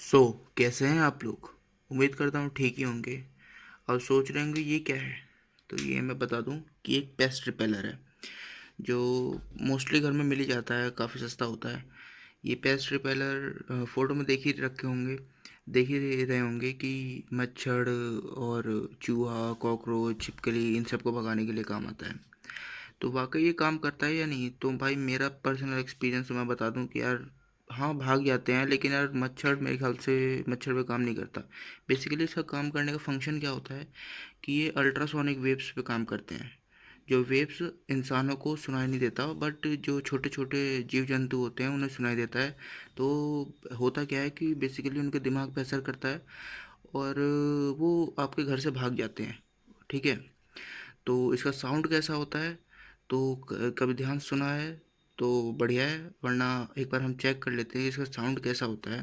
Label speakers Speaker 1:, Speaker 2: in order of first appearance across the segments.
Speaker 1: सो कैसे हैं आप लोग। उम्मीद करता हूँ ठीक ही होंगे। और सोच रहे होंगे ये क्या है। तो ये मैं बता दूँ कि एक पेस्ट रिपेलर है जो मोस्टली घर में मिल ही जाता है, काफ़ी सस्ता होता है। ये पेस्ट रिपेलर फ़ोटो में देख ही रखे होंगे, देख ही रहे होंगे कि मच्छर और चूहा, कॉकरोच, छिपकली इन सबको भगाने के लिए काम आता है। तो वाकई ये काम करता है या नहीं, तो भाई मेरा पर्सनल एक्सपीरियंस मैं बता दूं कि यार हाँ भाग जाते हैं, लेकिन यार मच्छर मेरे ख्याल से मच्छर पे काम नहीं करता। बेसिकली इसका काम करने का फंक्शन क्या होता है कि ये अल्ट्रासोनिक वेव्स पे काम करते हैं। जो वेव्स इंसानों को सुनाई नहीं देता, बट जो छोटे छोटे जीव जंतु होते हैं उन्हें सुनाई देता है। तो होता क्या है कि बेसिकली उनके दिमाग पे असर करता है और वो आपके घर से भाग जाते हैं। ठीक है। तो इसका साउंड कैसा होता है, तो कभी ध्यान सुना है तो बढ़िया है, वरना एक बार हम चेक कर लेते हैं इसका साउंड कैसा होता है।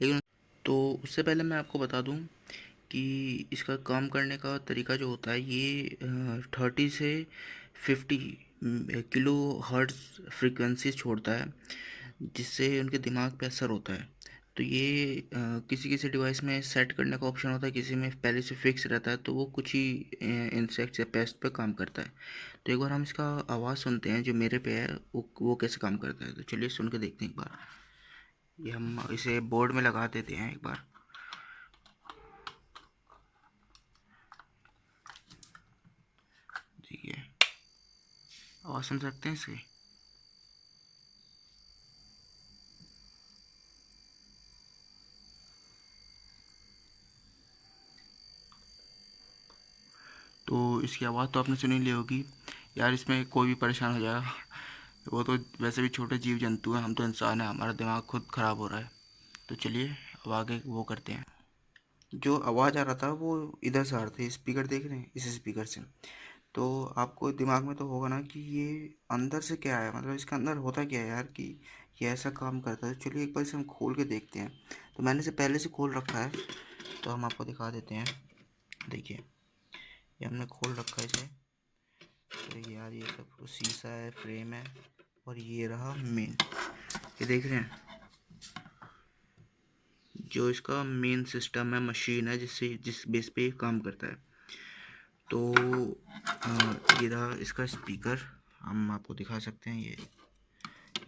Speaker 1: लेकिन तो उससे पहले मैं आपको बता दूं कि इसका काम करने का तरीका जो होता है ये 30 से 50 किलो हर्ट्ज फ्रीक्वेंसी छोड़ता है, जिससे उनके दिमाग पे असर होता है। तो ये किसी किसी डिवाइस में सेट करने का ऑप्शन होता है, किसी में पहले से फिक्स रहता है, तो वो कुछ ही इंसेक्ट्स या पेस्ट पे काम करता है। तो एक बार हम इसका आवाज़ सुनते हैं जो मेरे पे है, वो कैसे काम करता है। तो चलिए सुन के देखते हैं एक बार। ये हम इसे बोर्ड में लगा देते हैं एक बार। ठीक है, आवाज़ सुन सकते हैं इसकी। तो इसकी आवाज़ तो आपने सुन ही ली होगी। यार इसमें कोई भी परेशान हो जाएगा, वो तो वैसे भी छोटे जीव जंतु हैं, हम तो इंसान हैं, हमारा दिमाग खुद ख़राब हो रहा है। तो चलिए अब आगे वो करते हैं। जो आवाज़ आ रहा था वो इधर से आ रहा था, स्पीकर देख रहे हैं, इस स्पीकर से। तो आपको दिमाग में तो होगा ना कि ये अंदर से क्या है, मतलब इसके अंदर होता क्या है यार कि ये ऐसा काम करता है। चलिए एक बार इसे हम खोल के देखते हैं। तो मैंने इसे पहले से खोल रखा है, तो हम आपको दिखा देते हैं। देखिए ये हमने खोल रखा है इसे। तो यार ये सब शीशा है, फ्रेम है, और ये रहा मेन। ये देख रहे हैं जो इसका मेन सिस्टम है, मशीन है जिस बेस पे ये काम करता है। तो ये रहा इसका स्पीकर, हम आपको दिखा सकते हैं।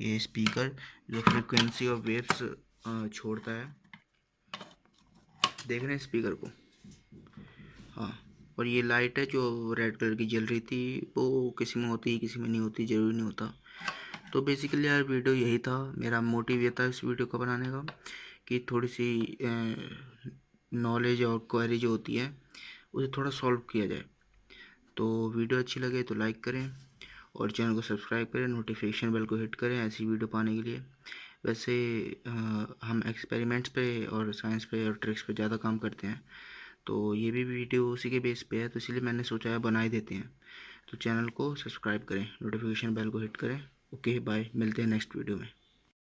Speaker 1: ये स्पीकर जो फ्रीक्वेंसी और वेव्स छोड़ता है। देख रहे हैं स्पीकर को। हाँ, और ये लाइट है जो रेड कलर की जल रही थी, वो किसी में होती किसी में नहीं होती, ज़रूरी नहीं होता। तो बेसिकली यार वीडियो यही था, मेरा मोटिव ये था इस वीडियो को बनाने का कि थोड़ी सी नॉलेज और क्वेरी जो होती है उसे थोड़ा सॉल्व किया जाए। तो वीडियो अच्छी लगे तो लाइक करें और चैनल को सब्सक्राइब करें, नोटिफिकेशन बेल को हिट करें ऐसी वीडियो पाने के लिए। वैसे हम एक्सपेरिमेंट्स पे और साइंस पे और ट्रिक्स पे ज़्यादा काम करते हैं, तो ये भी वीडियो उसी के बेस पे है, तो इसलिए मैंने सोचा है बना ही देते हैं। तो चैनल को सब्सक्राइब करें, नोटिफिकेशन बेल को हिट करें। ओके बाय, मिलते हैं नेक्स्ट वीडियो में।